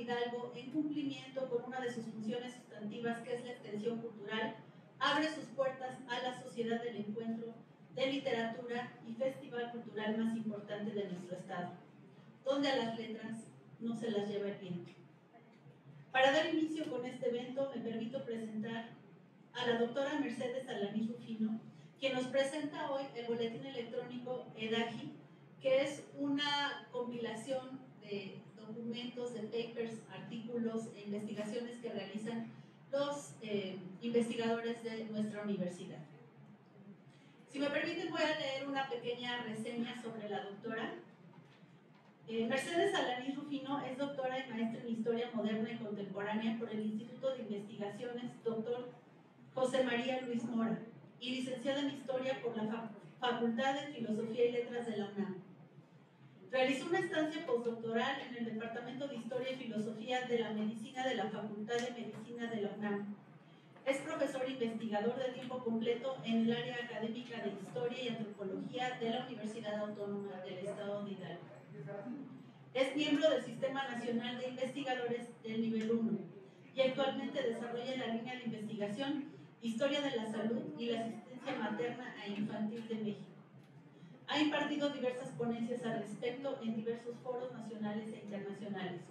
Hidalgo, en cumplimiento con una de sus funciones sustantivas, que es la extensión cultural, abre sus puertas a la Sociedad del Encuentro de Literatura y festival cultural más importante de nuestro estado, donde a las letras no se las lleva el viento. Para dar inicio con este evento, me permito presentar a la doctora Mercedes Alanís Rufino, quien nos presenta hoy el boletín electrónico EDAGI, que es una compilación de documentos, de papers, artículos e investigaciones que realizan los investigadores de nuestra universidad. Si me permiten, voy a leer una pequeña reseña sobre la doctora. Mercedes Alanís Rufino es doctora y maestra en Historia Moderna y Contemporánea por el Instituto de Investigaciones Dr. José María Luis Mora y licenciada en Historia por la Facultad de Filosofía y Letras de la UNAM. Realizó una estancia postdoctoral en el Departamento de Historia y Filosofía de la Medicina de la Facultad de Medicina de la UNAM. Es profesor investigador de tiempo completo en el área académica de Historia y Antropología de la Universidad Autónoma del Estado de Hidalgo. Es miembro del Sistema Nacional de Investigadores del Nivel 1 y actualmente desarrolla la línea de investigación Historia de la Salud y la Asistencia Materna e Infantil de México. Ha impartido diversas ponencias al respecto en diversos foros nacionales e internacionales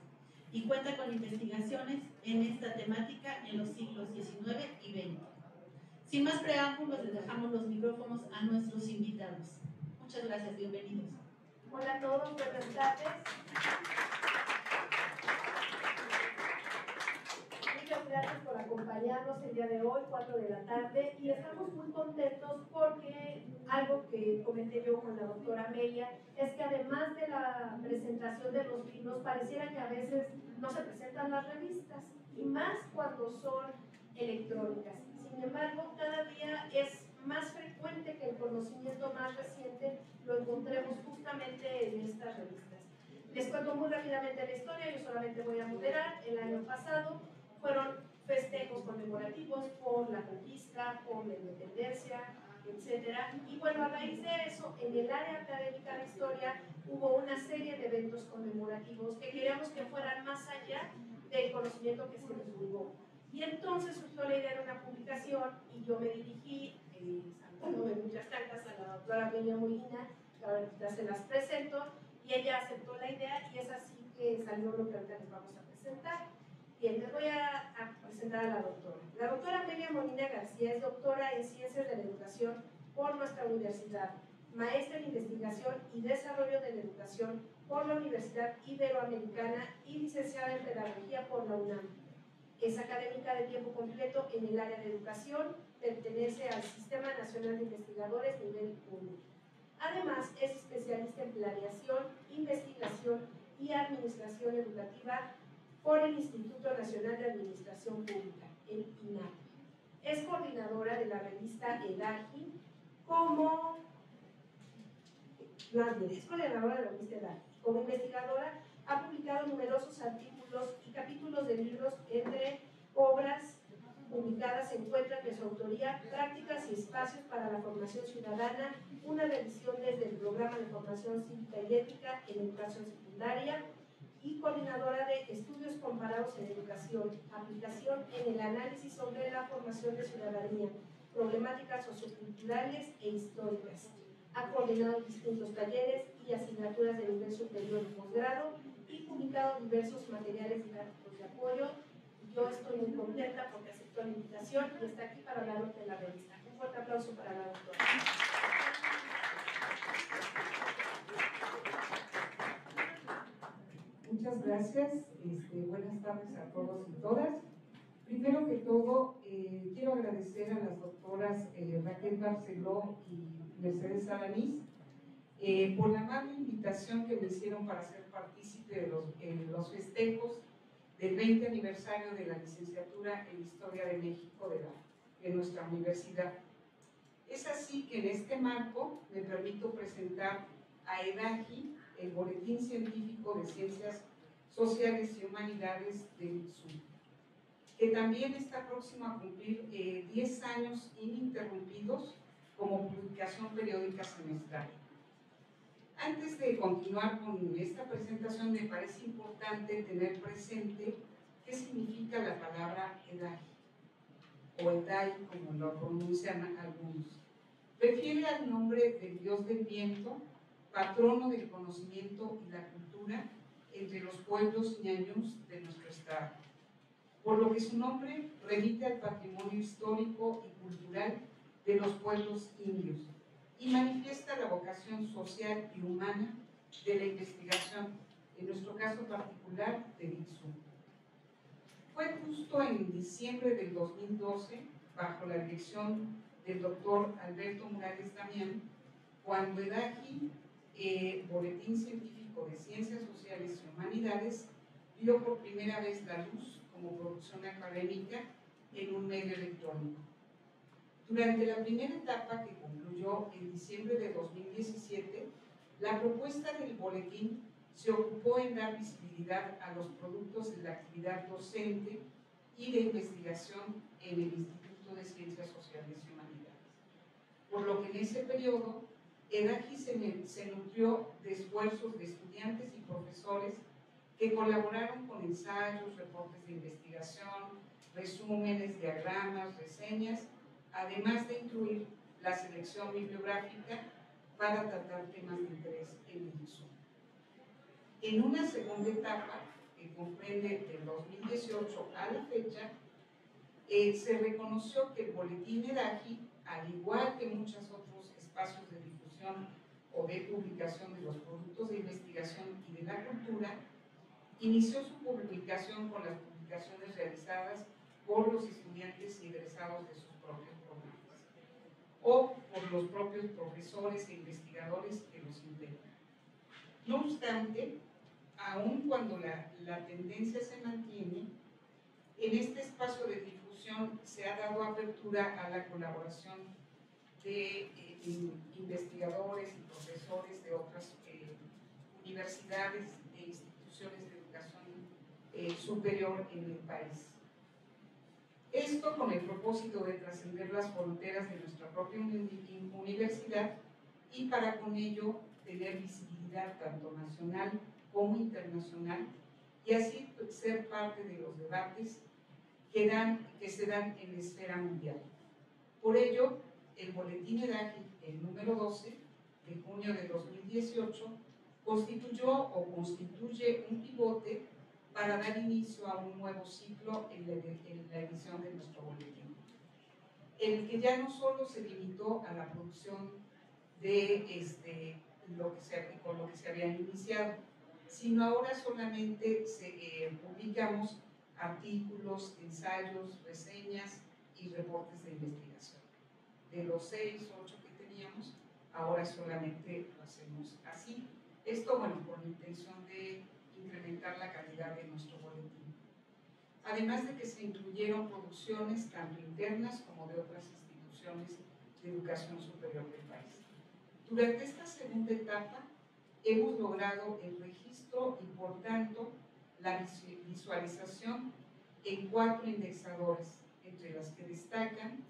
y cuenta con investigaciones en esta temática en los siglos XIX y XX. Sin más preámbulos, les dejamos los micrófonos a nuestros invitados. Muchas gracias, bienvenidos. Hola a todos, buenas tardes. Muchas gracias por acompañarnos el día de hoy, 4 de la tarde, y estamos muy contentos porque algo que comenté yo con la doctora Amelia es que además de la presentación de los libros, pareciera que a veces no se presentan las revistas, y más cuando son electrónicas. Sin embargo, cada día es más frecuente que el conocimiento más reciente lo encontremos justamente en estas revistas. Les cuento muy rápidamente la historia, yo solamente voy a moderar. El año pasado fueron festejos conmemorativos por la conquista, por la independencia, etc. Y bueno, a raíz de eso, en el área académica de historia hubo una serie de eventos conmemorativos que queríamos que fueran más allá del conocimiento que se divulgó. Y entonces surgió la idea de una publicación y yo me dirigí, saludándome muchas tantas, a la doctora Amelia Molina, que ahora se las presento, y ella aceptó la idea y es así que salió lo que ahorita les vamos a presentar. Bien, les voy a presentar a la doctora. La doctora Amelia Molina García es doctora en Ciencias de la Educación por nuestra universidad, maestra en Investigación y Desarrollo de la Educación por la Universidad Iberoamericana y licenciada en Pedagogía por la UNAM. Es académica de tiempo completo en el área de educación, pertenece al Sistema Nacional de Investigadores Nivel 1. Además, es especialista en planeación, investigación y administración educativa por el Instituto Nacional de Administración Pública, el INAP. Es coordinadora de la revista EDAGI como investigadora. Ha publicado numerosos artículos y capítulos de libros. Entre obras publicadas se encuentran de su autoría Prácticas y Espacios para la Formación Ciudadana, una revisión desde el Programa de Formación Cívica y Ética en Educación Secundaria, y coordinadora de Estudios Comparados en Educación, aplicación en el análisis sobre la formación de ciudadanía, problemáticas socioculturales e históricas. Ha coordinado distintos talleres y asignaturas de nivel superior y posgrado y publicado diversos materiales didácticos de apoyo. Yo estoy muy contenta porque aceptó la invitación y está aquí para hablarnos de la revista. Un fuerte aplauso para la doctora. Muchas gracias. Buenas tardes a todos y todas. Primero que todo, quiero agradecer a las doctoras Raquel Barceló y Mercedes Alanís por la amable invitación que me hicieron para ser partícipe de los festejos del 20 aniversario de la licenciatura en Historia de México de nuestra universidad. Es así que en este marco me permito presentar a EDAGI, el Boletín Científico de Ciencias Sociales y Humanidades del Sur, que también está próximo a cumplir 10 años ininterrumpidos como publicación periódica semestral. Antes de continuar con esta presentación, me parece importante tener presente qué significa la palabra Edagi, o Edai, como lo pronuncian algunos. Refiere al nombre del dios del viento, patrono del conocimiento y la cultura entre los pueblos ñañús de nuestro estado, por lo que su nombre remite al patrimonio histórico y cultural de los pueblos indios y manifiesta la vocación social y humana de la investigación, en nuestro caso particular de Dixu. Fue justo en diciembre del 2012, bajo la dirección del doctor Alberto Morales Damián, cuando Edagi, Boletín Científico de Ciencias Sociales y Humanidades, vio por primera vez la luz como producción académica en un medio electrónico. Durante la primera etapa, que concluyó en diciembre de 2017, la propuesta del boletín se ocupó en dar visibilidad a los productos de la actividad docente y de investigación en el Instituto de Ciencias Sociales y Humanidades. Por lo que en ese periodo, Edagi se nutrió de esfuerzos de estudiantes y profesores que colaboraron con ensayos, reportes de investigación, resúmenes, diagramas, reseñas, además de incluir la selección bibliográfica para tratar temas de interés en el ISU. En una segunda etapa, que comprende del 2018 a la fecha, se reconoció que el boletín Edagi, al igual que muchos otros espacios de difusión o de publicación de los productos de investigación y de la cultura, inició su publicación con las publicaciones realizadas por los estudiantes y egresados de sus propios programas o por los propios profesores e investigadores que los integran. No obstante, aun cuando la tendencia se mantiene, en este espacio de difusión se ha dado apertura a la colaboración de investigadores y profesores de otras universidades e instituciones de educación superior en el país. Esto con el propósito de trascender las fronteras de nuestra propia universidad y para con ello tener visibilidad tanto nacional como internacional y así ser parte de los debates que se dan en la esfera mundial. Por ello, el Boletín Edagi, el número 12 de junio de 2018, constituye un pivote para dar inicio a un nuevo ciclo en la edición de nuestro boletín, en el que ya no solo se limitó a la producción de con lo que se había iniciado, sino ahora solamente publicamos artículos, ensayos, reseñas y reportes de investigación. De los 6 o 8 que teníamos, ahora solamente lo hacemos así. Esto, bueno, con la intención de incrementar la calidad de nuestro boletín. Además de que se incluyeron producciones tanto internas como de otras instituciones de educación superior del país. Durante esta segunda etapa hemos logrado el registro y por tanto la visualización en 4 indexadores, entre las que destacan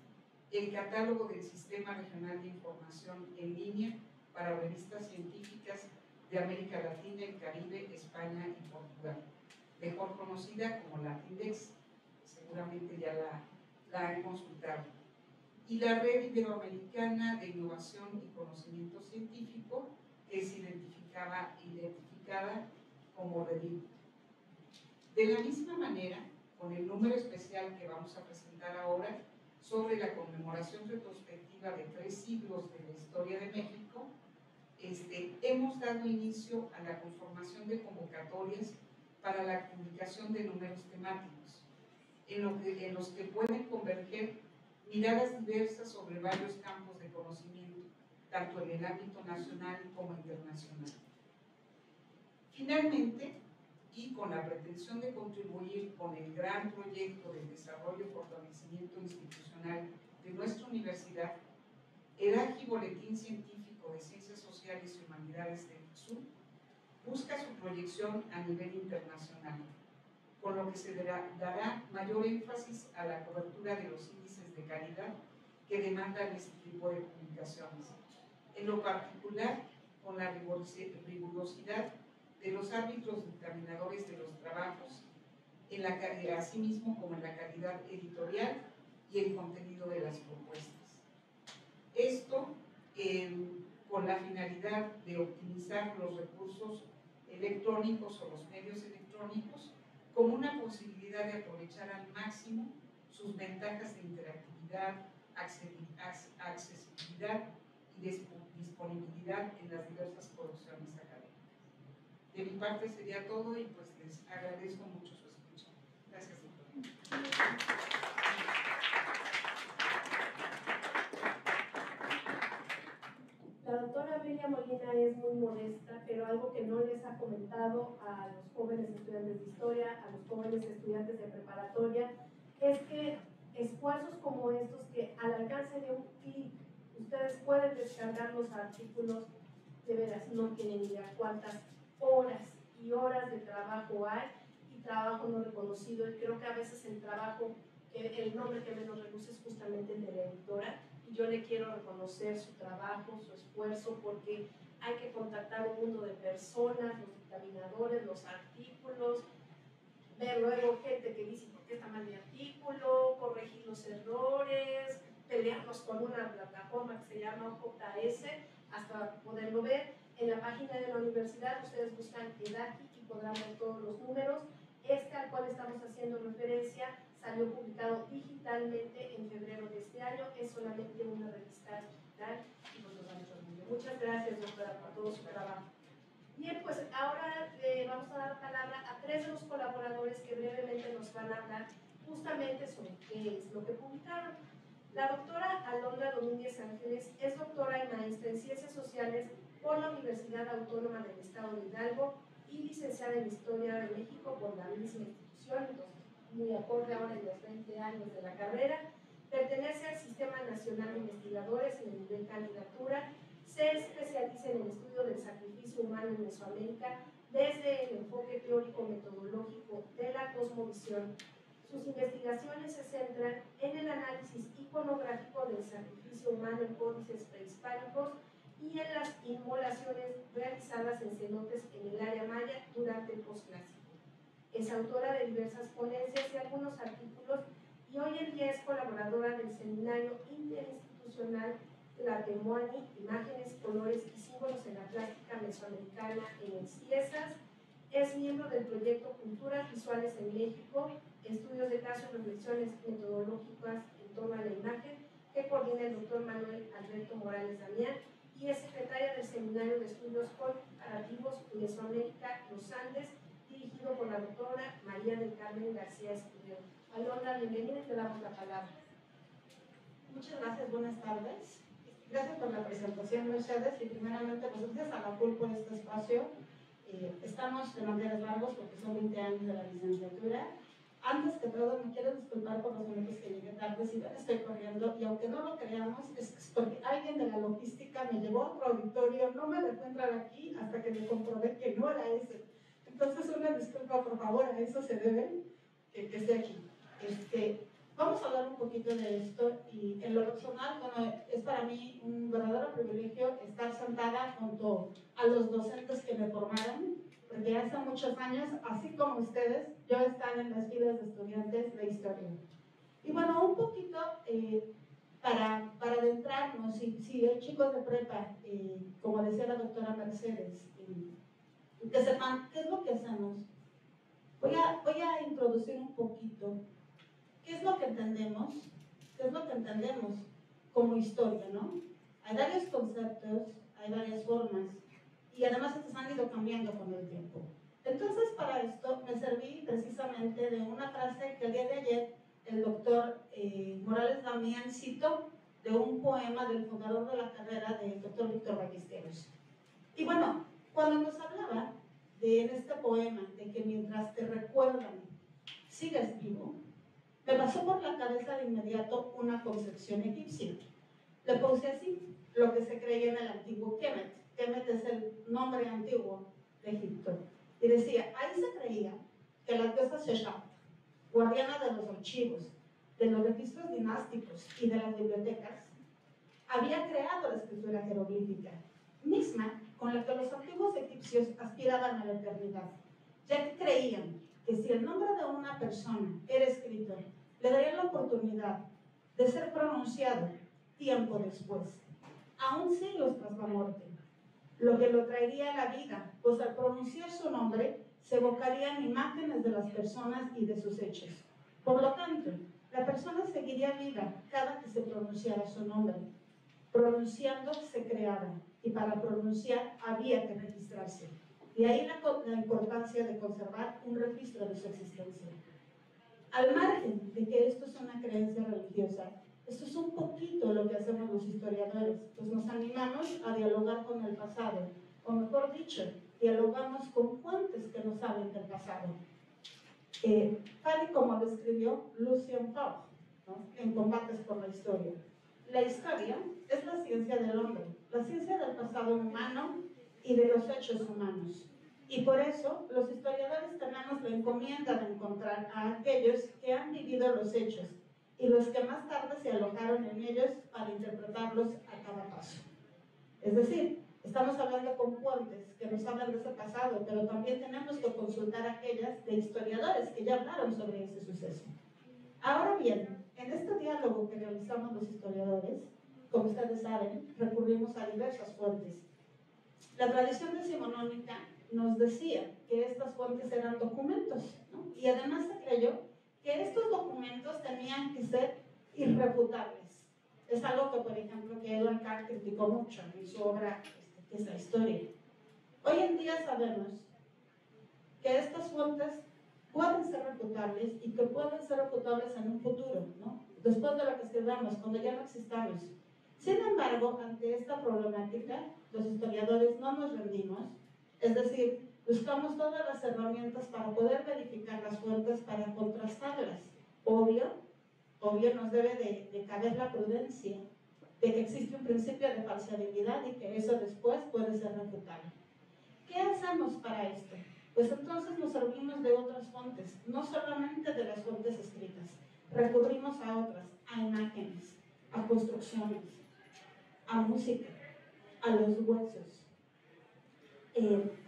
el catálogo del Sistema Regional de Información en Línea para revistas científicas de América Latina, el Caribe, España y Portugal, mejor conocida como Latindex, seguramente ya la han consultado, y la Red Iberoamericana de Innovación y Conocimiento Científico, que es identificada como REDIC. De la misma manera, con el número especial que vamos a presentar ahora sobre la conmemoración retrospectiva de 3 siglos de la historia de México, hemos dado inicio a la conformación de convocatorias para la publicación de números temáticos, en los que pueden converger miradas diversas sobre varios campos de conocimiento, tanto en el ámbito nacional como internacional. Finalmente, y con la pretensión de contribuir con el gran proyecto de desarrollo y fortalecimiento institucional de nuestra universidad, Edagi Boletín Científico de Ciencias Sociales y Humanidades del ISU busca su proyección a nivel internacional, con lo que se dará mayor énfasis a la cobertura de los índices de calidad que demandan este tipo de publicaciones. En lo particular, con la rigurosidad de los árbitros dictaminadores de los trabajos, asimismo como en la calidad editorial y el contenido de las propuestas. Esto con la finalidad de optimizar los recursos electrónicos o los medios electrónicos como una posibilidad de aprovechar al máximo sus ventajas de interactividad, accesibilidad y disponibilidad en las diversas producciones académicas. De mi parte sería todo y pues les agradezco mucho su escucha. Gracias, doctora. La doctora Amelia Molina es muy modesta, pero algo que no les ha comentado a los jóvenes estudiantes de historia, a los jóvenes estudiantes de preparatoria, es que esfuerzos como estos que al alcance de un clic ustedes pueden descargar los artículos, de veras no tienen idea cuántas horas y horas de trabajo hay y trabajo no reconocido, y creo que a veces el trabajo, el nombre que menos reluce es justamente el de la editora. Yo le quiero reconocer su trabajo, su esfuerzo, porque hay que contactar un mundo de personas, los dictaminadores, los artículos, ver luego gente que dice por qué está mal mi artículo, corregir los errores, pelearnos con una plataforma que se llama OJS hasta poderlo ver. En la página de la universidad ustedes buscan EDACI y podrán ver todos los números. Este al cual estamos haciendo referencia salió publicado digitalmente en febrero de este año, es solamente una revista digital y nos da mucho orgullo. Muchas gracias, doctora, por todo su trabajo. Bien, pues ahora vamos a dar palabra a tres de los colaboradores que brevemente nos van a hablar justamente sobre qué es lo que publicaron. La doctora Alondra Domínguez Ángeles es doctora y maestra en Ciencias Sociales por la Universidad Autónoma del Estado de Hidalgo y licenciada en Historia de México por la misma institución, entonces muy acorde ahora en los 20 años de la carrera. Pertenece al Sistema Nacional de Investigadores en el nivel candidatura. Se especializa en el estudio del sacrificio humano en Mesoamérica desde el enfoque teórico-metodológico de la cosmovisión. Sus investigaciones se centran en el análisis iconográfico del sacrificio humano en códices prehispánicos y en las inmolaciones realizadas en cenotes en el área maya durante el posclásico. Es autora de diversas ponencias y algunos artículos y hoy en día es colaboradora del Seminario Interinstitucional Tlatemuani, Imágenes, Colores y Símbolos en la Plástica Mesoamericana en el CIESAS. Es miembro del proyecto Culturas Visuales en México, estudios de caso y reflexiones metodológicas en torno a la imagen, que coordina el doctor Manuel Alberto Morales Damián, y es secretaria del Seminario de Estudios Comparativos Mesoamérica Los Andes, dirigido por la doctora María del Carmen García Escudero. Alondra, bienvenida y te damos la palabra. Muchas gracias, buenas tardes. Gracias por la presentación, Mercedes, y primeramente, pues gracias a la CUL por este espacio. Estamos de manteles largos porque son 20 años de la licenciatura. Antes que todo, me quiero disculpar por los minutos que llegué tarde, si bien estoy corriendo, y aunque no lo creamos, es porque alguien de la logística me llevó a otro auditorio, no me dejó entrar aquí hasta que me comprobé que no era ese. Entonces, una disculpa, por favor, a eso se debe que esté aquí. Vamos a hablar un poquito de esto, y en lo personal, bueno, es para mí un verdadero privilegio estar sentada junto a los docentes que me formaron, porque hace muchos años, así como ustedes, yo estaba en las filas de estudiantes de historia. Y bueno, un poquito para adentrarnos, si hay chicos de prepa, como decía la doctora Mercedes, que sepan qué es lo que hacemos. Voy a introducir un poquito qué es lo que entendemos, como historia, ¿no? Hay varios conceptos, hay varias formas, y además estos han ido cambiando con el tiempo. Entonces, para esto me serví precisamente de una frase que el día de ayer el doctor Morales Damián citó de un poema del fundador de la carrera, del doctor Víctor Ballesteros. Y bueno, cuando nos hablaba en este poema de que mientras te recuerdan, sigues vivo, me pasó por la cabeza de inmediato una concepción egipcia. Le puse así, lo que se creía en el antiguo Kemet. Kemet es el nombre antiguo de Egipto. Y decía, ahí se creía que la diosa Sheshap, guardiana de los archivos, de los registros dinásticos y de las bibliotecas, había creado la escritura jeroglífica, misma con la que los antiguos egipcios aspiraban a la eternidad, ya que creían que si el nombre de una persona era escrito, le daría la oportunidad de ser pronunciado tiempo después, aún siglos tras la muerte, lo que lo traería a la vida, pues al pronunciar su nombre se evocarían imágenes de las personas y de sus hechos. Por lo tanto, la persona seguiría viva cada que se pronunciara su nombre. Pronunciando se creaba, y para pronunciar había que registrarse. De ahí la importancia de conservar un registro de su existencia. Al margen de que esto es una creencia religiosa, esto es un poquito lo que hacemos los historiadores, pues nos animamos a dialogar con el pasado, o mejor dicho, dialogamos con fuentes que nos hablen del pasado. Tal y como lo escribió Lucien Febvre, ¿no?, en Combates por la Historia. La historia es la ciencia del hombre, la ciencia del pasado humano y de los hechos humanos. Y por eso los historiadores tenemos la encomienda de encontrar a aquellos que han vivido los hechos y los que más tarde se alojaron en ellos para interpretarlos a cada paso. Es decir, estamos hablando con fuentes que nos hablan de ese pasado, pero también tenemos que consultar aquellas de historiadores que ya hablaron sobre ese suceso. Ahora bien, en este diálogo que realizamos los historiadores, como ustedes saben, recurrimos a diversas fuentes. La tradición decimonónica nos decía que estas fuentes eran documentos, ¿no? Y además se creyó que estos documentos tenían que ser irrefutables. Es algo que, por ejemplo, que Edward Carr criticó mucho en su obra, que es la historia. Hoy en día sabemos que estas fuentes pueden ser refutables y que pueden ser refutables en un futuro, ¿no?, después de lo que escribamos, cuando ya no existamos. Sin embargo, ante esta problemática, los historiadores no nos rendimos, es decir, buscamos todas las herramientas para poder verificar las fuentes, para contrastarlas. Obvio nos debe de caber la prudencia de que existe un principio de falseabilidad y que eso después puede ser refutable. ¿Qué hacemos para esto? Pues entonces nos servimos de otras fuentes, no solamente de las fuentes escritas, recurrimos a otras, a imágenes, a construcciones, a música, a los huesos.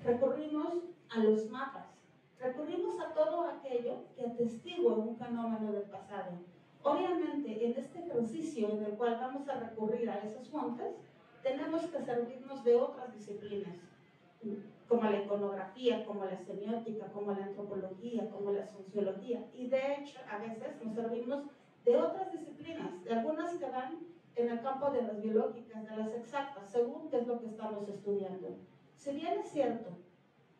Recurrimos a los mapas, recurrimos a todo aquello que atestigua un fenómeno del pasado. Obviamente, en este ejercicio en el cual vamos a recurrir a esas fuentes, tenemos que servirnos de otras disciplinas, como la iconografía, como la semiótica, como la antropología, como la sociología, y de hecho a veces nos servimos de otras disciplinas, de algunas que van en el campo de las biológicas, de las exactas, según qué es lo que estamos estudiando. Si bien es cierto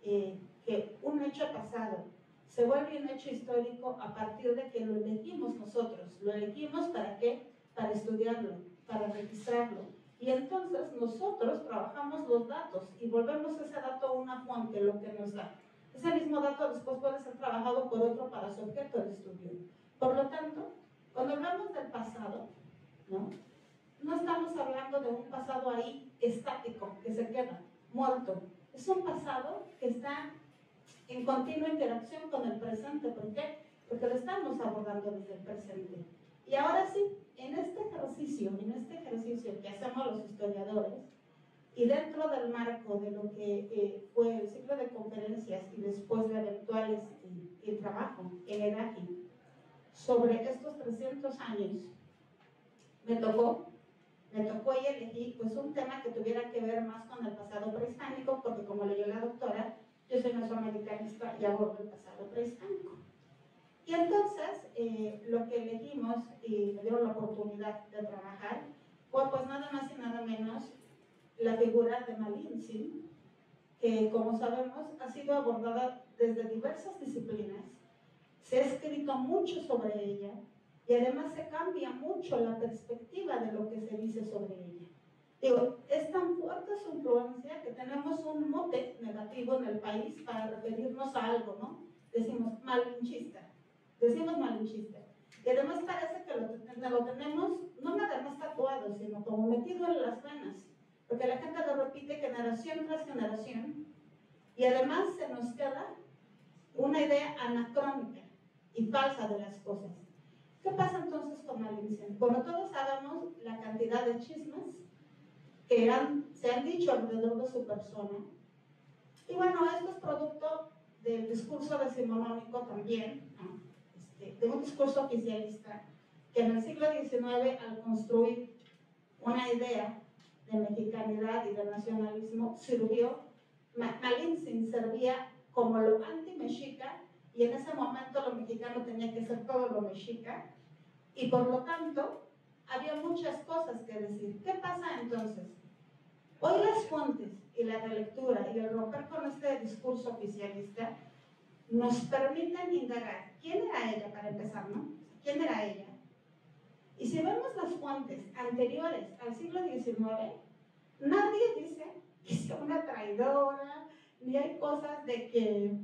que un hecho pasado se vuelve un hecho histórico a partir de que lo elegimos nosotros, lo elegimos ¿para qué? Para estudiarlo, para registrarlo. Y entonces nosotros trabajamos los datos y volvemos ese dato una fuente, lo que nos da. Ese mismo dato después puede ser trabajado por otro para su objeto de estudio. Por lo tanto, cuando hablamos del pasado, no estamos hablando de un pasado ahí estático, que se queda muerto. Es un pasado que está en continua interacción con el presente. ¿Por qué? Porque lo estamos abordando desde el presente. Y ahora sí, en este ejercicio que hacemos los historiadores, y dentro del marco de lo que fue el ciclo de conferencias y después de eventuales el trabajo en EDAGI sobre estos 300 años, me tocó y elegí pues un tema que tuviera que ver más con el pasado prehispánico, porque como leyó la doctora, yo soy mesoamericanista y abordo el pasado prehispánico. Y entonces, lo que elegimos y me dieron la oportunidad de trabajar fue pues nada más y nada menos la figura de Malintzin, que como sabemos ha sido abordada desde diversas disciplinas, se ha escrito mucho sobre ella y además se cambia mucho la perspectiva de lo que se dice sobre ella. Digo, es tan fuerte su influencia que tenemos un mote negativo en el país para referirnos a algo, ¿no? Decimos malinchista. Y además parece que lo tenemos no nada más tatuado, sino como metido en las venas, porque la gente lo repite generación tras generación, y además se nos queda una idea anacrónica y falsa de las cosas. ¿Qué pasa entonces con Malintzin? Bueno, todos sabemos la cantidad de chismes que han se han dicho alrededor de su persona. Y bueno, esto es producto del discurso decimonónico también, ¿no? De un discurso oficialista que en el siglo XIX, al construir una idea de mexicanidad y de nacionalismo, sirvió, Malintzin servía como lo anti-mexica, y en ese momento lo mexicano tenía que ser todo lo mexica, y por lo tanto había muchas cosas que decir. ¿Qué pasa entonces? Hoy las fuentes y la relectura y el romper con este discurso oficialista nos permiten indagar quién era ella, para empezar, ¿no? ¿Quién era ella? Y si vemos las fuentes anteriores al siglo XIX, nadie dice que sea una traidora, ni hay cosas de que,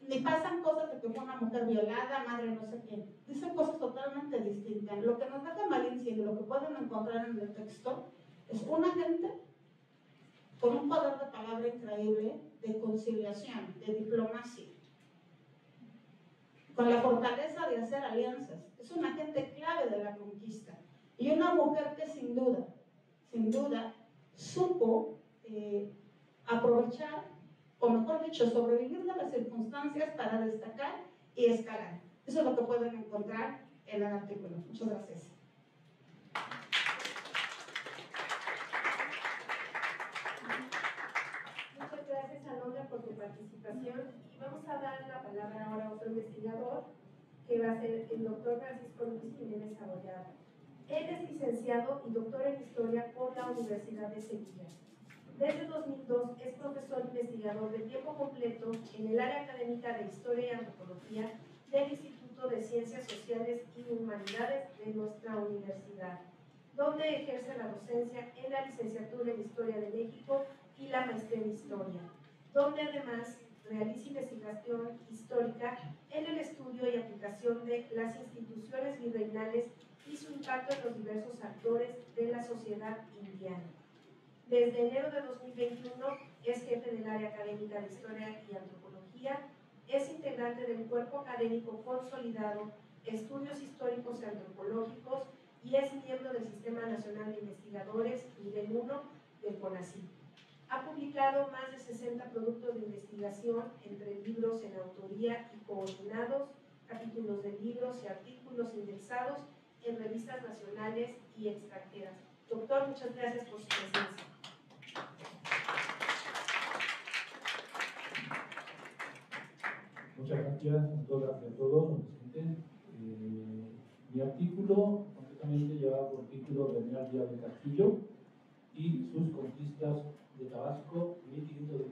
ni pasan cosas de que fue una mujer violada, madre no sé quién. Dicen cosas totalmente distintas. Lo que nos deja Malintzin y lo que pueden encontrar en el texto es una gente con un poder de palabra increíble, de conciliación, de diplomacia, con la fortaleza de hacer alianzas. Es una gente clave de la conquista y una mujer que sin duda, supo aprovechar, o mejor dicho, sobrevivir de las circunstancias para destacar y escalar. Eso es lo que pueden encontrar en el artículo. Muchas gracias. Muchas gracias, Alondra, por tu participación. Y vamos a dar la palabra ahora a otro investigador, que va a ser el doctor Francisco Luis Jiménez Abollado. Él es licenciado y doctor en Historia por la Universidad de Sevilla. Desde 2002 es profesor investigador de tiempo completo en el área académica de Historia y Antropología del Instituto de Ciencias Sociales y Humanidades de nuestra universidad, donde ejerce la docencia en la licenciatura en Historia de México y la maestría en Historia, donde además realiza investigación histórica en el estudio y aplicación de las instituciones virreinales y su impacto en los diversos actores de la sociedad indiana. Desde enero de 2021 es jefe del área académica de Historia y Antropología, es integrante del cuerpo académico consolidado Estudios Históricos y Antropológicos y es miembro del Sistema Nacional de Investigadores Nivel 1 del CONACYT. Ha publicado más de 60 productos de investigación entre libros en autoría y coordinados, capítulos de libros y artículos indexados en revistas nacionales y extranjeras. Doctor, muchas gracias por su presencia. Muchas gracias a todas y a todos los presentes. Mi artículo, concretamente, lleva por título Bernal Díaz del Castillo y sus conquistas de Tabasco 1517-1525.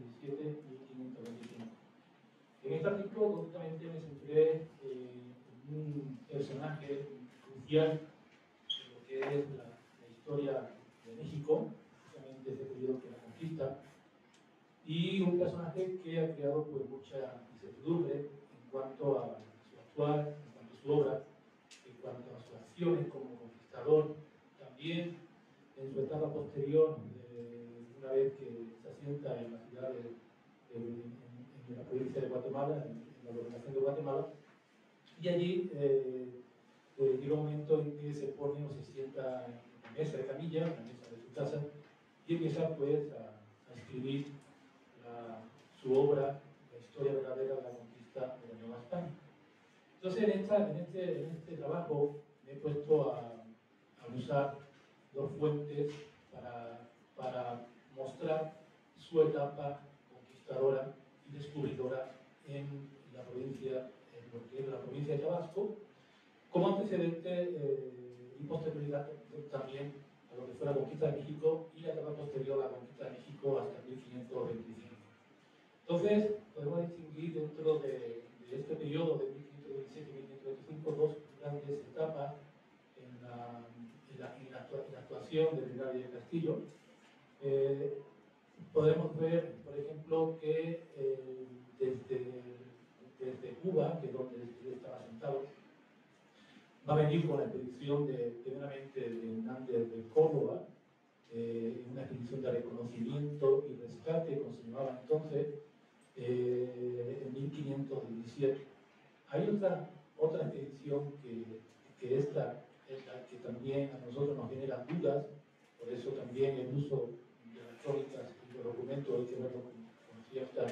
En este artículo, concretamente, me centré en un personaje crucial en lo que es la historia de México, justamente ese periodo que es la conquista, y un personaje que ha creado pues, mucha incertidumbre en cuanto a su actuar, en cuanto a su obra, en cuanto a sus acciones como conquistador, también en su etapa posterior, una vez que se asienta en la ciudad en la provincia de Guatemala, en la gobernación de Guatemala, y allí llega un momento en que se pone o se sienta en la mesa de camilla, en la mesa de su casa, y empieza pues a escribir su obra, la historia verdadera de la conquista de la Nueva España. Entonces, en este trabajo me he puesto a usar dos fuentes para mostrar su etapa conquistadora y descubridora en la provincia, en lo que es la provincia de Tabasco, como antecedente y posterioridad también a lo que fue la conquista de México y la etapa posterior a la conquista de México hasta 1525. Entonces, podemos distinguir dentro de este periodo de 1517-1525 dos grandes etapas en la actuación de Bernal Díaz del Castillo. Podemos ver, por ejemplo, que desde Cuba, que es donde él estaba sentado, va a venir con la expedición primeramente de Hernández de Córdoba, una expedición de reconocimiento y rescate, como se llamaba entonces, en 1517. Hay otra expedición que esta que también a nosotros nos genera dudas, por eso también el uso de la crónicas y los documentos hay que verlos con cierta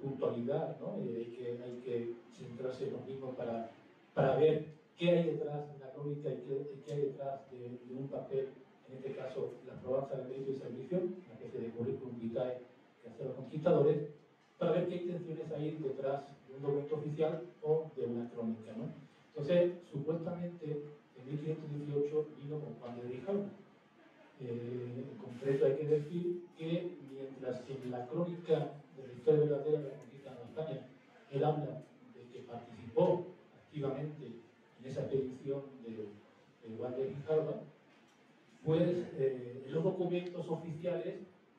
puntualidad, ¿no? Hay que centrarse en los mismos para ver qué hay detrás de la crónica y qué hay detrás de un papel, en este caso la probanza de mérito y servicio, una especie de currículum vitae que hacen los conquistadores, para ver qué intenciones hay detrás de un documento oficial o de una crónica, ¿no? Entonces, supuestamente, en 1518 vino con Juan de Grijalva. En concreto hay que decir que mientras en la crónica de la historia verdadera de la conquista de España él habla de que participó activamente en esa expedición de Juan de Grijalva, pues en los documentos oficiales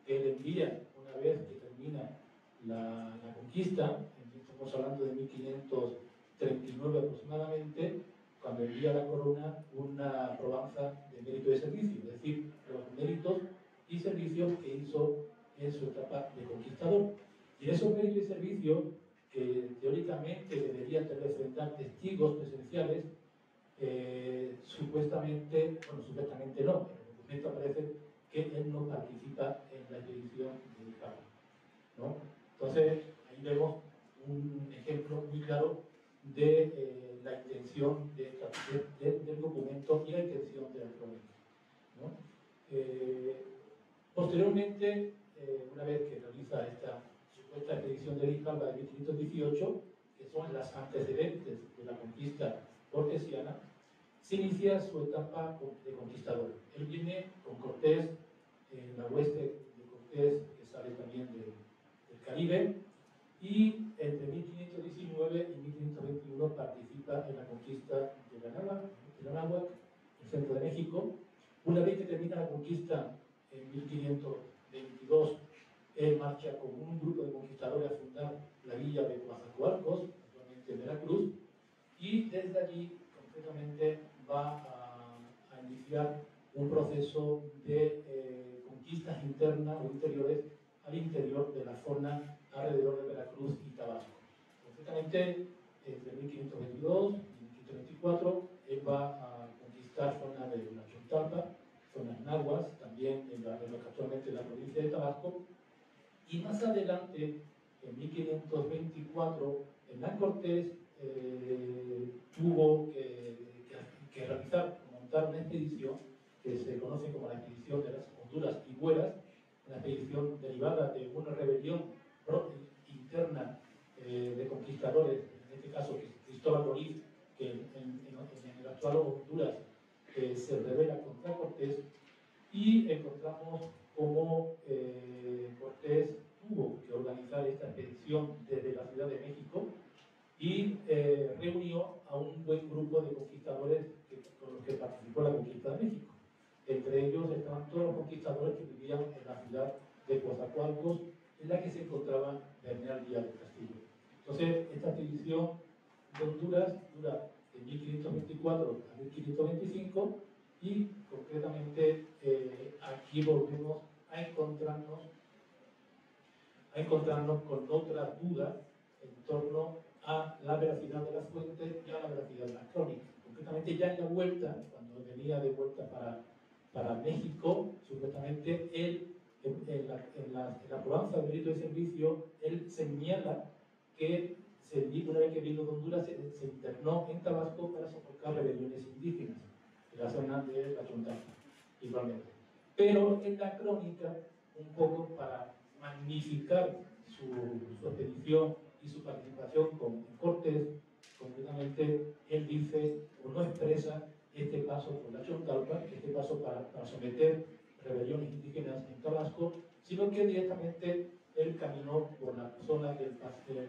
que él envía una vez que termina la conquista, estamos hablando de 1539 aproximadamente, cuando envía a la corona una probanza de mérito de servicio, es decir, los méritos y servicios que hizo en su etapa de conquistador. Y en esos méritos y servicios, que teóricamente deberían representar testigos presenciales, supuestamente no, en el documento aparece que él no participa en la expedición de Grijalva, ¿no? Entonces, ahí vemos un ejemplo muy claro de la intención del documento y la intención de la crónica, ¿no? Posteriormente, una vez que realiza esta supuesta expedición de Grijalva de 1518, que son las antecedentes de la conquista cortesiana, se inicia su etapa de conquistador. Él viene con Cortés, en la hueste de Cortés, que sale también del Caribe, y entre 1519 y 1521 participa en la conquista de Anáhuac, el centro de México. Una vez que termina la conquista en 1522, él marcha con un grupo de conquistadores a fundar la villa de Coatzacoalcos, actualmente en Veracruz, y desde allí concretamente va a iniciar un proceso de conquistas internas o interiores al interior de la zona alrededor de Veracruz y Tabasco. Concretamente, entre 1522 y 1524, él va a conquistar zonas de la Chontalpa, zonas nahuas, también en lo que actualmente es la provincia de Tabasco, y más adelante, en 1524, Hernán Cortés tuvo que montar una expedición que se conoce como la expedición de las Honduras y Bueras, una expedición derivada de una rebelión interna de conquistadores, en este caso Cristóbal Bolívar, que en el actual Honduras se rebela contra Cortés, y encontramos cómo Cortés tuvo que organizar esta expedición desde la Ciudad de México y reunió a un buen grupo de conquistadores con los que participó en la conquista de México. Entre ellos estaban todos los conquistadores que vivían en la ciudad de Coatzacoalcos, en la que se encontraba Bernal Díaz del Castillo. Entonces, esta expedición de Honduras dura de 1524 a 1525 y concretamente aquí volvemos a encontrarnos con otras dudas en torno a la veracidad de las fuentes y a la veracidad de las crónicas. Concretamente ya en la vuelta, cuando venía de vuelta para México, supuestamente él, en la probanza de delito de servicio, él señala que una vez que vino de Honduras se internó en Tabasco para sofocar rebeliones indígenas en la zona de la Chontalpa, igualmente. Pero en la crónica, un poco para magnificar su expedición y su participación con Cortés, concretamente él dice o no expresa este paso por la Chontalpa, este paso para someter rebeliones indígenas en Tabasco, sino que directamente él caminó por la zona de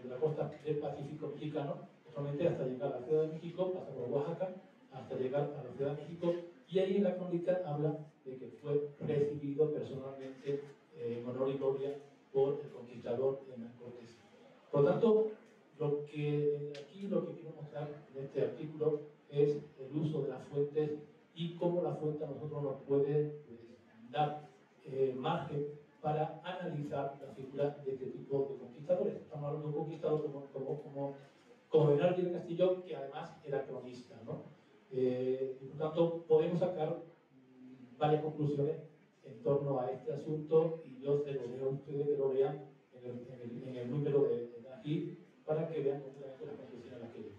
la costa del Pacífico mexicano, solamente hasta llegar a la Ciudad de México, pasa por Oaxaca, hasta llegar a la Ciudad de México, y ahí en la crónica habla de que fue recibido personalmente en honor y gloria por el conquistador Hernán Cortés. Por lo tanto, lo que quiero mostrar en este artículo es el uso de las fuentes y cómo la fuente a nosotros nos puede dar margen para analizar la figura de este tipo de conquistadores. Estamos hablando de un conquistador como Bernal Díaz del Castillo, que además era cronista, ¿no? Y por tanto, podemos sacar varias conclusiones en torno a este asunto, y yo se lo leo a ustedes que lo vean en el número de aquí para que vean completamente la conclusión a la que llegué.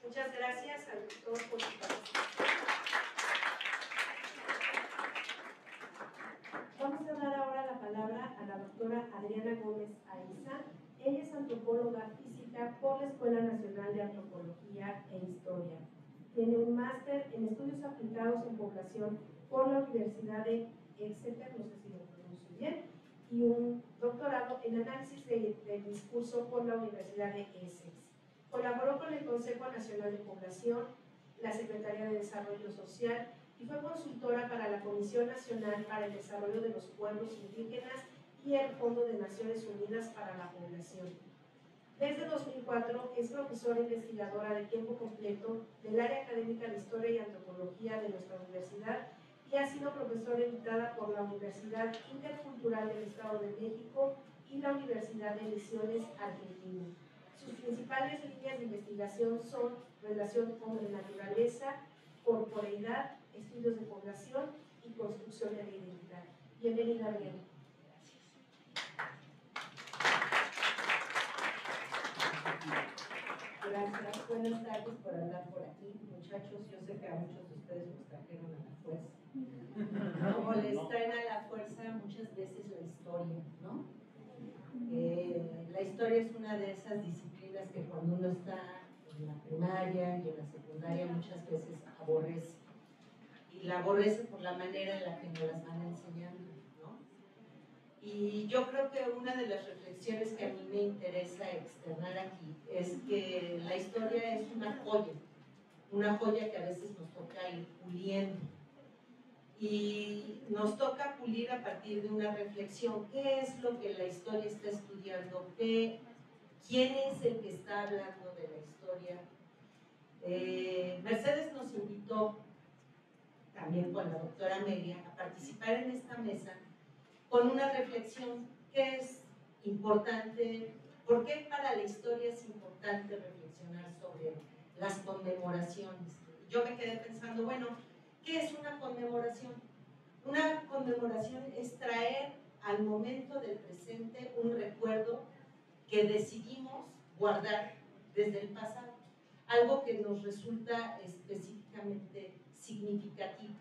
Muchas gracias al doctor por su participación. Vamos a dar ahora la palabra a la doctora Adriana Gómez Aiza. Ella es antropóloga física por la Escuela Nacional de Antropología e Historia. Tiene un máster en estudios aplicados en población por la Universidad de Exeter, no sé si lo pronuncio bien, y un doctorado en análisis del discurso por la Universidad de Essex. Colaboró con el Consejo Nacional de Población, la Secretaría de Desarrollo Social y fue consultora para la Comisión Nacional para el Desarrollo de los Pueblos Indígenas y el Fondo de Naciones Unidas para la Población. Desde 2004 es profesora investigadora de tiempo completo del área académica de Historia y Antropología de nuestra universidad y ha sido profesora invitada por la Universidad Intercultural del Estado de México y la Universidad de Misiones Argentina. Sus principales líneas de investigación son relación hombre-naturaleza, corporeidad, estudios de población y construcción de la identidad. Bienvenida, Adriana. Gracias, buenas tardes por andar por aquí, muchachos. Yo sé que a muchos de ustedes los trajeron a la fuerza. Como les traen a la fuerza muchas veces la historia, ¿no? La historia es una de esas disciplinas que cuando uno está en la primaria y en la secundaria muchas veces aborrece. Y la aborrece por la manera en la que nos las van enseñando, ¿no? Y yo creo que una de las reflexiones que a mí me interesa externar aquí es que la historia es una joya que a veces nos toca ir puliendo. Y nos toca pulir a partir de una reflexión. ¿Qué es lo que la historia está estudiando? ¿Quién es el que está hablando de la historia? Mercedes nos invitó, también con la doctora Amelia, a participar en esta mesa con una reflexión que es importante. ¿Por qué para la historia es importante reflexionar sobre las conmemoraciones? Yo me quedé pensando, bueno, ¿qué es una conmemoración? Una conmemoración es traer al momento del presente un recuerdo que decidimos guardar desde el pasado, algo que nos resulta específicamente significativo,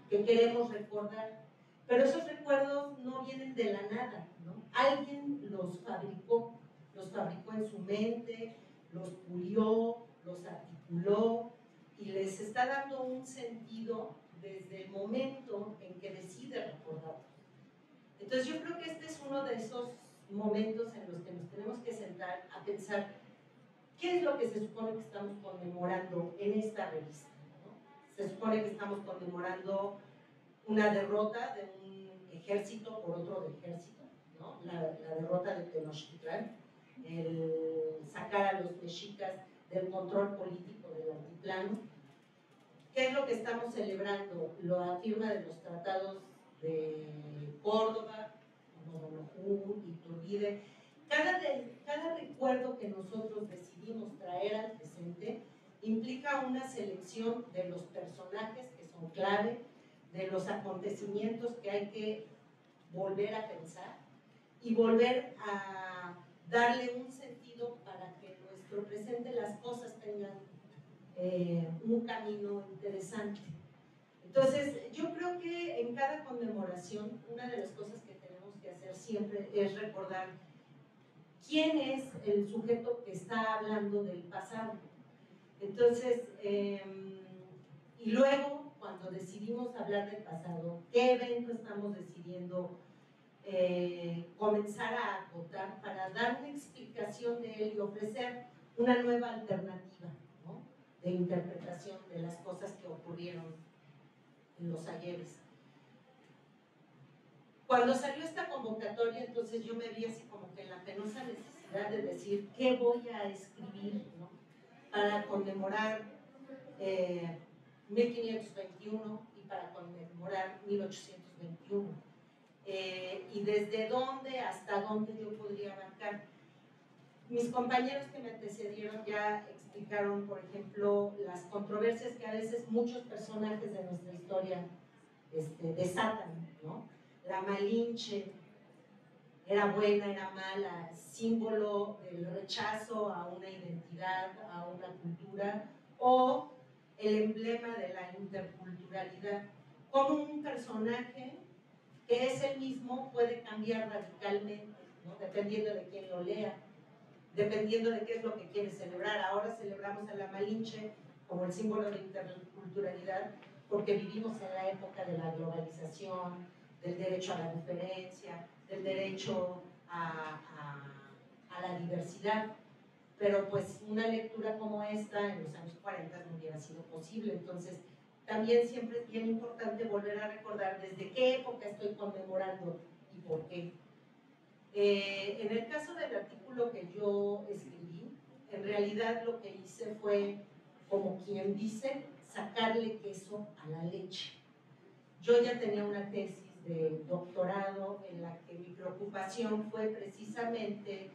que queremos recordar. Pero esos recuerdos no vienen de la nada, ¿no? Alguien los fabricó en su mente, los pulió, los articuló y les está dando un sentido desde el momento en que decide recordarlos. Entonces yo creo que este es uno de esos momentos en los que nos tenemos que sentar a pensar qué es lo que se supone que estamos conmemorando en esta revista, ¿no? Se supone que estamos conmemorando una derrota de un ejército por otro ejército, ¿no? La derrota de Tenochtitlán, el sacar a los mexicas del control político del altiplano. ¿Qué es lo que estamos celebrando? La firma de los tratados de Córdoba, Mononojú, Iturbide. Cada recuerdo que nosotros decidimos traer al presente implica una selección de los personajes que son clave, de los acontecimientos que hay que volver a pensar y volver a darle un sentido para que en nuestro presente las cosas tengan un camino interesante. Entonces, yo creo que en cada conmemoración, una de las cosas que tenemos que hacer siempre es recordar quién es el sujeto que está hablando del pasado. Entonces, y luego, cuando decidimos hablar del pasado, ¿qué evento estamos decidiendo comenzar a acotar para dar una explicación de él y ofrecer una nueva alternativa, ¿no?, de interpretación de las cosas que ocurrieron en los ayeres? Cuando salió esta convocatoria, entonces yo me vi así como que en la penosa necesidad de decir qué voy a escribir, ¿no?, para conmemorar 1521 y para conmemorar 1821. Y desde dónde hasta dónde yo podría abarcar. Mis compañeros que me antecedieron ya explicaron, por ejemplo, las controversias que a veces muchos personajes de nuestra historia desatan, ¿no? La Malinche, era buena, era mala, símbolo del rechazo a una identidad, a una cultura, o el emblema de la interculturalidad. Como un personaje que es el mismo puede cambiar radicalmente, ¿no? Dependiendo de quién lo lea, dependiendo de qué es lo que quiere celebrar. Ahora celebramos a la Malinche como el símbolo de interculturalidad porque vivimos en la época de la globalización, del derecho a la diferencia, del derecho a la diversidad. Pero pues una lectura como esta en los años 40 no hubiera sido posible. Entonces también siempre es bien importante volver a recordar desde qué época estoy conmemorando y por qué. En el caso del artículo que yo escribí, en realidad lo que hice fue, como quien dice, sacarle queso a la leche. Yo ya tenía una tesis de doctorado en la que mi preocupación fue precisamente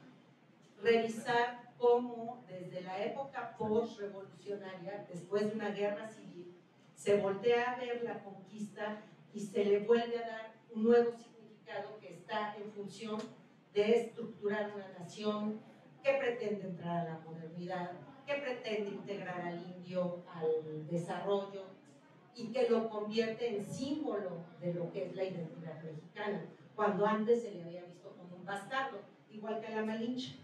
revisar cómo desde la época post-revolucionaria, después de una guerra civil, se voltea a ver la conquista y se le vuelve a dar un nuevo significado que está en función de estructurar una nación que pretende entrar a la modernidad, que pretende integrar al indio al desarrollo y que lo convierte en símbolo de lo que es la identidad mexicana, cuando antes se le había visto como un bastardo, igual que a la Malinche,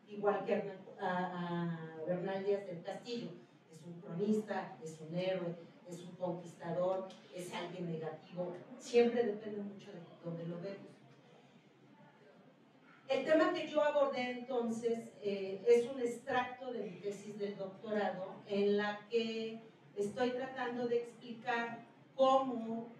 igual que a Bernal Díaz del Castillo. Es un cronista, es un héroe, es un conquistador, es alguien negativo, siempre depende mucho de dónde lo vemos. El tema que yo abordé entonces es un extracto de mi tesis del doctorado en la que estoy tratando de explicar cómo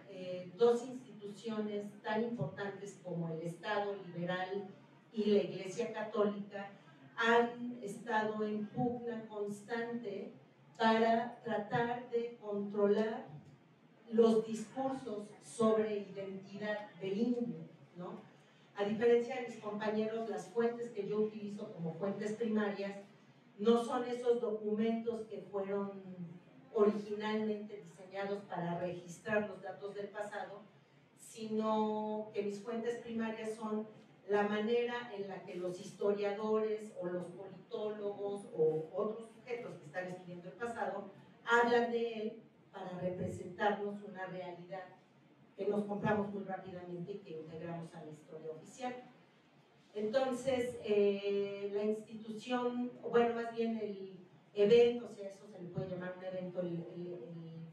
dos instituciones tan importantes como el Estado liberal y la Iglesia Católica han estado en pugna constante para tratar de controlar los discursos sobre identidad del indio, ¿no? A diferencia de mis compañeros, las fuentes que yo utilizo como fuentes primarias no son esos documentos que fueron originalmente diseñados para registrar los datos del pasado, sino que mis fuentes primarias son la manera en la que los historiadores o los politólogos o otros sujetos que están estudiando el pasado hablan de él para representarnos una realidad que nos compramos muy rápidamente y que integramos a la historia oficial. Entonces, la institución, bueno, más bien el evento, o sea, eso se le puede llamar un evento, el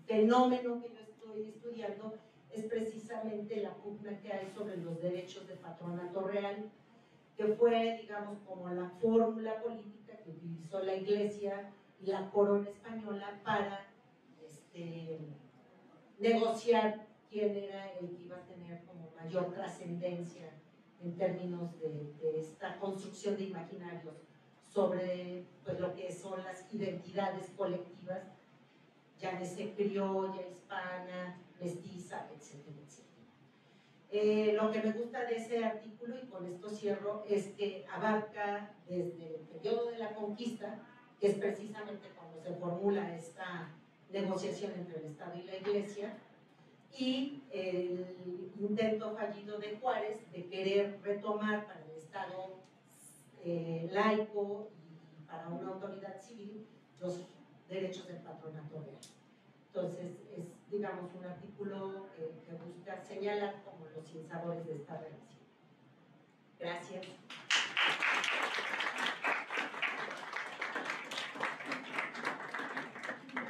fenómeno que yo estoy estudiando es precisamente la pugna que hay sobre los derechos de patronato real, que fue, digamos, como la fórmula política que utilizó la Iglesia y la corona española para negociar quién era el que iba a tener como mayor trascendencia en términos de esta construcción de imaginarios sobre pues, lo que son las identidades colectivas, llámese criolla, hispana, mestiza, etcétera, etcétera. Lo que me gusta de ese artículo, y con esto cierro, es que abarca desde el periodo de la conquista, que es precisamente cuando se formula esta negociación entre el Estado y la Iglesia, y el intento fallido de Juárez de querer retomar para el Estado laico y para una autoridad civil los derechos del patronato real. Entonces es, digamos, un artículo que busca señalar como los sinsabores de esta relación. Gracias.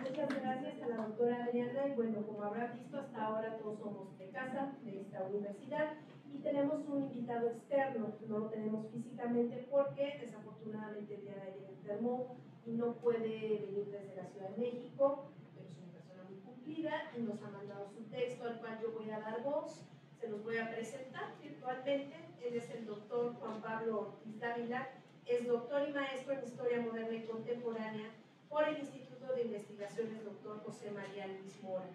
Muchas gracias a la doctora Adriana y bueno, como habrán visto hasta ahora todos somos de casa, de esta universidad y tenemos un invitado externo, no lo tenemos físicamente porque desafortunadamente el día de ayer enfermó y no puede venir desde la Ciudad de México, pero es una persona muy cumplida y nos ha mandado su texto al cual yo voy a dar voz, se los voy a presentar virtualmente. Él es el doctor Juan Pablo Ortiz Dávila, es doctor y maestro en Historia Moderna y Contemporánea por el Instituto de Investigaciones Dr. José María Luis Mora.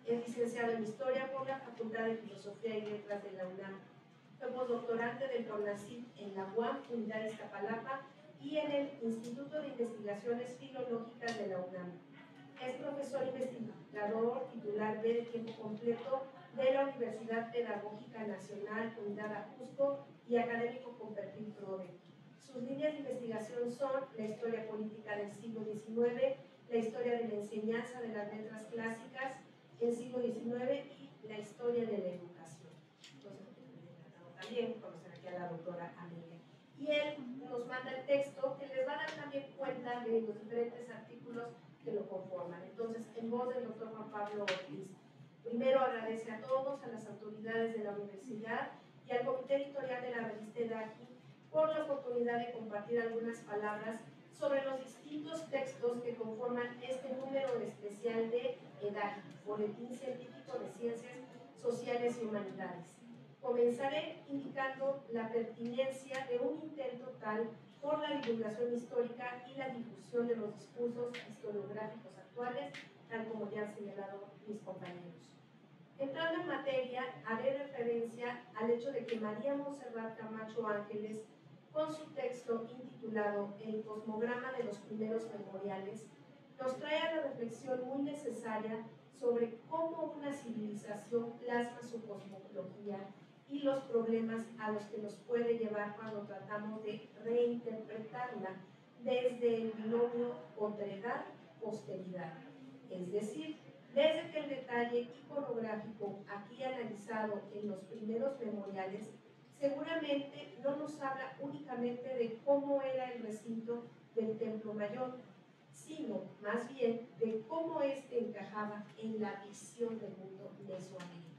Es licenciado en Historia por la Facultad de Filosofía y Letras de la UNAM. Fue postdoctorante del CONACYT en la UAM, Unidad Iztapalapa, y en el Instituto de Investigaciones Filológicas de la UNAM. Es profesor investigador titular B de tiempo completo de la Universidad Pedagógica Nacional Unidad Ajusco y académico con perfil PRODE. Sus líneas de investigación son la historia política del siglo XIX, la historia de la enseñanza de las letras clásicas del siglo XIX y la historia de la educación. Entonces, también conocer aquí a la doctora Amelia. Y él nos manda el texto que les va a dar también cuenta de los diferentes artículos que lo conforman. Entonces, en voz del doctor Juan Pablo Ortiz, primero agradece a todos, a las autoridades de la universidad y al comité editorial de la revista EDAGI por la oportunidad de compartir algunas palabras sobre los distintos textos que conforman este número especial de EDAGI, Boletín Científico de Ciencias Sociales y Humanidades. Comenzaré indicando la pertinencia de un intento tal por la divulgación histórica y la difusión de los discursos historiográficos actuales, tal como ya han señalado mis compañeros. Entrando en materia, haré referencia al hecho de que María Montserrat Camacho Ángeles, con su texto intitulado El cosmograma de los primeros memoriales, nos trae a la reflexión muy necesaria sobre cómo una civilización plasma su cosmología y los problemas a los que nos puede llevar cuando tratamos de reinterpretarla desde el binomio otredad-posteridad. Es decir, desde que el detalle iconográfico aquí analizado en los primeros memoriales seguramente no nos habla únicamente de cómo era el recinto del Templo Mayor, sino más bien de cómo éste encajaba en la visión del mundo mesoamericano.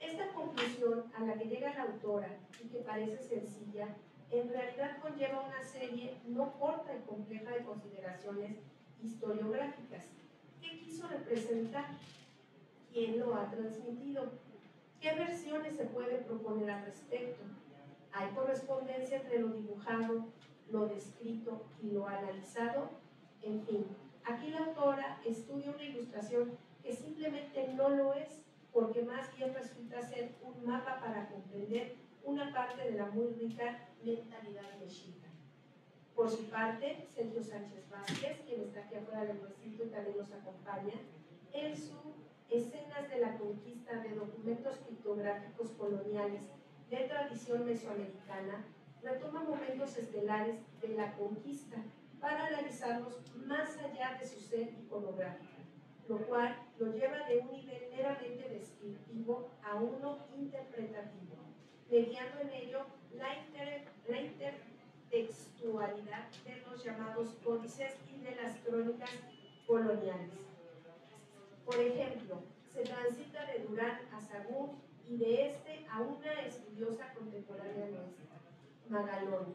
Esta conclusión a la que llega la autora y que parece sencilla, en realidad conlleva una serie no corta y compleja de consideraciones historiográficas. ¿Qué quiso representar? ¿Quién lo ha transmitido? ¿Qué versiones se puede proponer al respecto? ¿Hay correspondencia entre lo dibujado, lo descrito y lo analizado? En fin, aquí la autora estudia una ilustración que simplemente no lo es, porque más bien resulta ser un mapa para comprender una parte de la muy rica mentalidad mexica. Por su parte, Sergio Sánchez Vázquez, quien está aquí afuera del recinto y también nos acompaña, en su Escenas de la Conquista de documentos pictográficos coloniales de tradición mesoamericana, retoma momentos estelares de la conquista para analizarlos más allá de su ser iconográfico, lo cual lo lleva de un nivel meramente descriptivo a uno interpretativo, mediando en ello la intertextualidad de los llamados códices y de las crónicas coloniales. Por ejemplo, se transita de Durán a Sagún y de este a una estudiosa contemporánea nuestra, Magalón.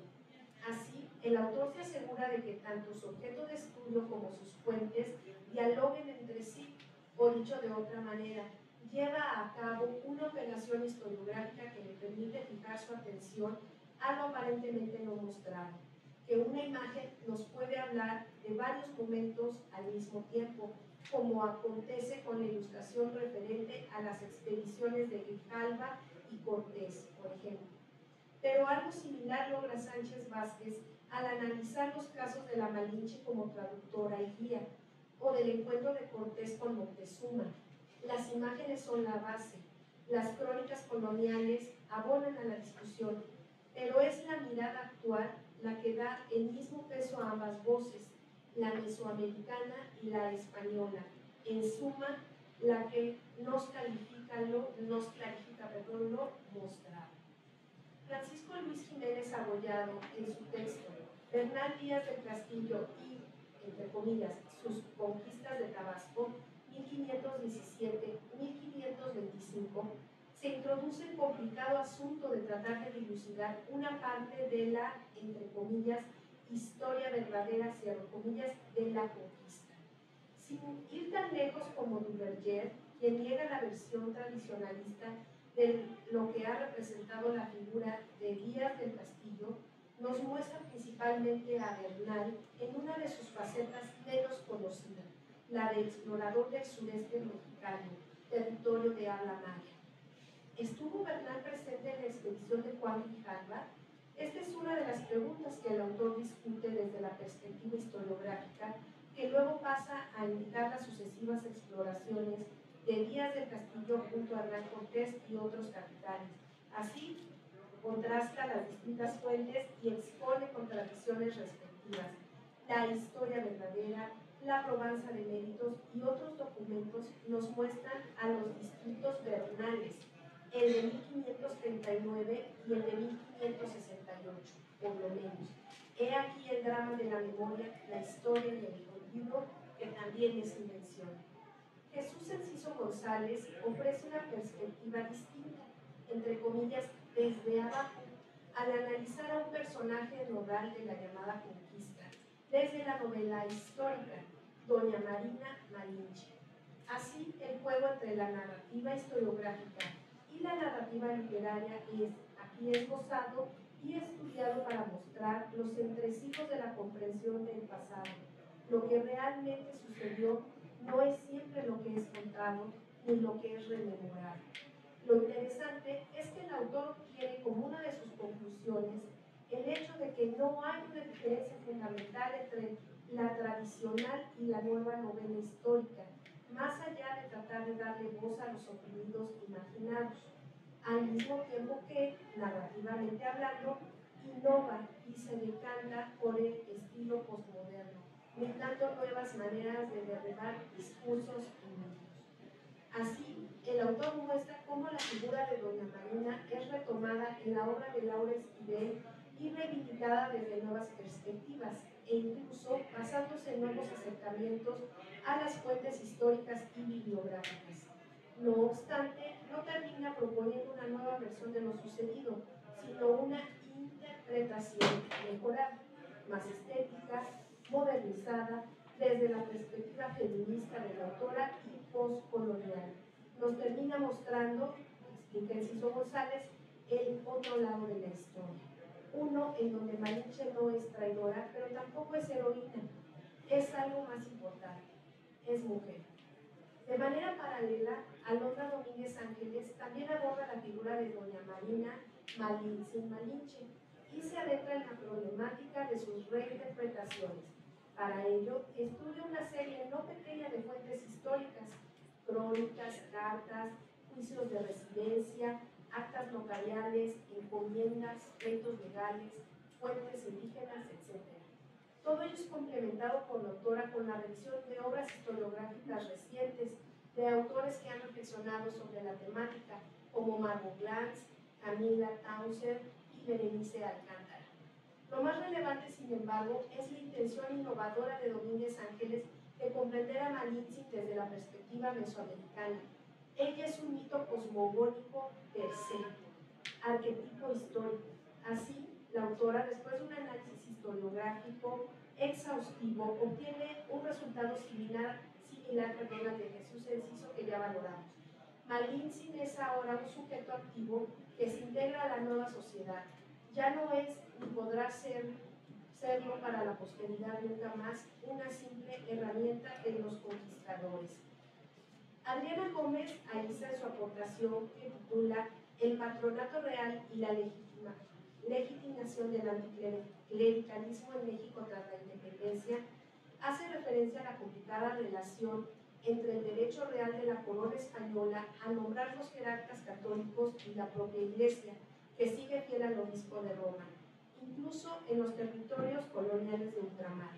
Así, el autor se asegura de que tanto su objeto de estudio como sus fuentes dialoguen entre sí, o dicho de otra manera, lleva a cabo una operación historiográfica que le permite fijar su atención a lo aparentemente no mostrado, que una imagen nos puede hablar de varios momentos al mismo tiempo, como acontece con la ilustración referente a las expediciones de Grijalva y Cortés, por ejemplo. Pero algo similar logra Sánchez Vázquez al analizar los casos de la Malinche como traductora y guía, o del encuentro de Cortés con Moctezuma. Las imágenes son la base, las crónicas coloniales abonan a la discusión, pero es la mirada actual la que da el mismo peso a ambas voces, la mesoamericana y la española, en suma, la que nos clarifica lo mostrado. Francisco Luis Jiménez Abollado, en su texto Bernal Díaz del Castillo y, entre comillas, sus conquistas de Tabasco, 1517-1525, se introduce el complicado asunto de tratar de dilucidar una parte de la, entre comillas, historia verdadera, cierro comillas, de la conquista. Sin ir tan lejos como Duverger, quien niega la versión tradicionalista de lo que ha representado la figura de Díaz del Castillo, nos muestra principalmente a Bernal en una de sus facetas menos conocidas, la de explorador del sureste mexicano, territorio de habla maya. ¿Estuvo Bernal presente en la expedición de Juan Grijalva? Esta es una de las preguntas que el autor discute desde la perspectiva historiográfica, que luego pasa a indicar las sucesivas exploraciones de Díaz del Castillo junto a Hernán Cortés y otros capitanes. Así, contrasta las distintas fuentes y expone contradicciones respectivas. La historia verdadera, la probanza de méritos y otros documentos nos muestran a los distritos vernales, el de 1539 y el de 1568, por lo menos. He aquí el drama de la memoria, la historia y el olvido, que también es invención. Jesús Enciso González ofrece una perspectiva distinta, entre comillas, desde abajo, al analizar a un personaje nodal de la llamada conquista, desde la novela histórica, Doña Marina Malinche. Así, el juego entre la narrativa historiográfica y la narrativa literaria aquí es gozado y estudiado para mostrar los entresijos de la comprensión del pasado. Lo que realmente sucedió no es siempre lo que es contado ni lo que es rememorado. Lo interesante es que el autor obtiene como una de sus conclusiones el hecho de que no hay una diferencia fundamental entre la tradicional y la nueva novela histórica, más allá de tratar de darle voz a los oprimidos imaginados, al mismo tiempo que, narrativamente hablando, innova y se decanta por el estilo postmoderno, brindando nuevas maneras de derribar discursos y mitos. Así, el autor muestra cómo la figura de Doña Marina es retomada en la obra de Laura Esquivel y reivindicada desde nuevas perspectivas, e incluso basándose en nuevos acercamientos a las fuentes históricas y bibliográficas. No obstante, no termina proponiendo una nueva versión de lo sucedido, sino una interpretación mejorada, más estética, modernizada, desde la perspectiva feminista de la autora y postcolonial. Nos termina mostrando, explica Enciso González, el otro lado de la historia. Uno en donde Malinche no es traidora, pero tampoco es heroína. Es algo más importante, es mujer. De manera paralela, Alondra Domínguez Ángeles también aborda la figura de Doña Marina Malinche y se adentra en la problemática de sus reinterpretaciones. Para ello, estudia una serie no pequeña de fuentes históricas, crónicas, cartas, juicios de residencia, actas notariales, encomiendas, pleitos legales, fuentes indígenas, etc. Todo ello es complementado por la autora con la revisión de obras historiográficas recientes de autores que han reflexionado sobre la temática, como Margot Glantz, Camila Townsend y Berenice Alcántara. Lo más relevante, sin embargo, es la intención innovadora de Domínguez Ángeles de comprender a Malinche desde la perspectiva mesoamericana. Ella es un mito cosmogónico per se, arquetipo histórico. Así, la autora, después de un análisis historiográfico exhaustivo, obtiene un resultado similar al de Jesús Enciso que ya valoramos. Malinche es ahora un sujeto activo que se integra a la nueva sociedad. Ya no es ni podrá serlo para la posteridad nunca más una simple herramienta de los conquistadores. Adriana Gómez analiza en su aportación que titula El patronato real y la legitimación del anticlericalismo en México tras la independencia, hace referencia a la complicada relación entre el derecho real de la corona española a nombrar los jerarcas católicos y la propia Iglesia, que sigue fiel al obispo de Roma, incluso en los territorios coloniales de ultramar.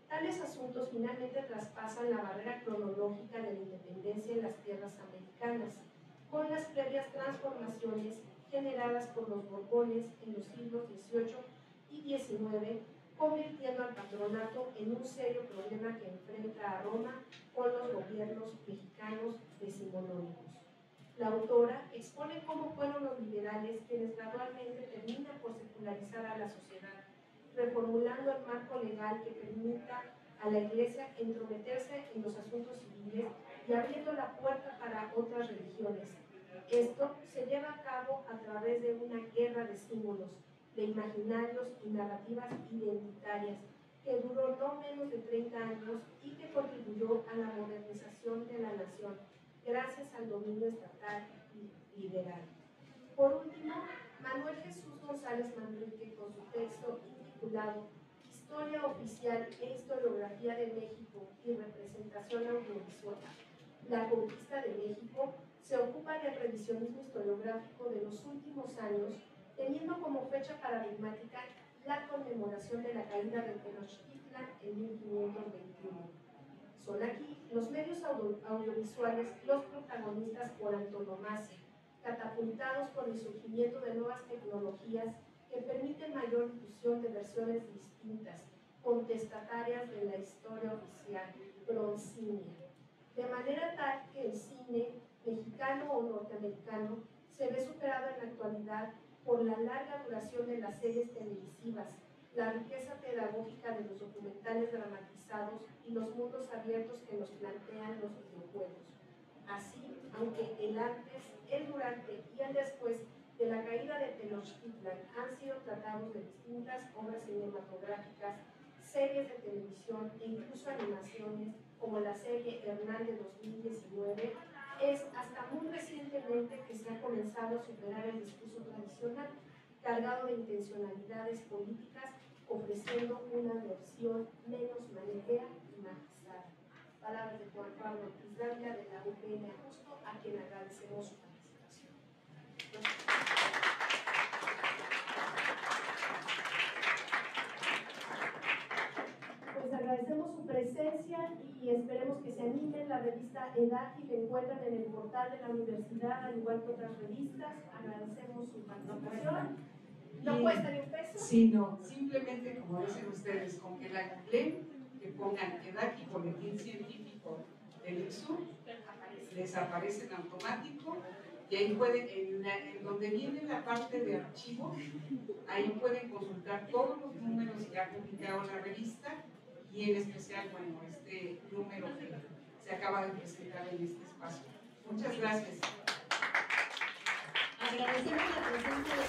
Tales asuntos finalmente traspasan la barrera cronológica de la independencia en las tierras americanas, con las previas transformaciones generadas por los Borbones en los siglos XVIII y XIX, convirtiendo al patronato en un serio problema que enfrenta a Roma con los gobiernos mexicanos decimonónicos. La autora expone cómo fueron los liberales quienes gradualmente terminan por secularizar a la sociedad, reformulando el marco legal que permita a la Iglesia entrometerse en los asuntos civiles y abriendo la puerta para otras religiones. Esto se lleva a cabo a través de una guerra de símbolos, de imaginarios y narrativas identitarias que duró no menos de 30 años y que contribuyó a la modernización de la nación gracias al dominio estatal y liberal. Por último, Manuel Jesús González Manrique con su texto intitulado Historia oficial e historiografía de México y representación audiovisual. La conquista de México se ocupa del revisionismo historiográfico de los últimos años, teniendo como fecha paradigmática la conmemoración de la caída de Tenochtitlan en 1521. Son aquí los medios audiovisuales los protagonistas por antonomasia, catapultados por el surgimiento de nuevas tecnologías que permiten mayor difusión de versiones distintas, contestatarias de la historia oficial, broncínea. De manera tal que el cine, mexicano o norteamericano, se ve superado en la actualidad por la larga duración de las series televisivas, la riqueza pedagógica de los documentales dramatizados y los mundos abiertos que nos plantean los videojuegos. Así, aunque el antes, el durante y el después de la caída de Tenochtitlan han sido tratados de distintas obras cinematográficas, series de televisión e incluso animaciones, como la serie Hernán de 2019, es hasta muy recientemente que se ha comenzado a superar el discurso tradicional, cargado de intencionalidades políticas, ofreciendo una versión menos maniquea y magistral. Palabras de Juan Pablo Ortiz Dávila de la UPN Justo, a quien agradecemos su participación. Pues agradecemos su presencia y esperemos que se animen. La revista EDACI que encuentran en el portal de la universidad, al igual que otras revistas. Agradecemos su participación. ¿No cuesta ni un peso? Sí, no, simplemente como dicen ustedes, con que la googleen, que pongan EDACI, Boletín Científico del ICSU, les aparece en automático, y ahí pueden, en donde viene la parte de archivos, ahí pueden consultar todos los números que ha publicado la revista, y en especial, bueno, este número que se acaba de presentar en este espacio. Muchas gracias. Agradecemos la presencia de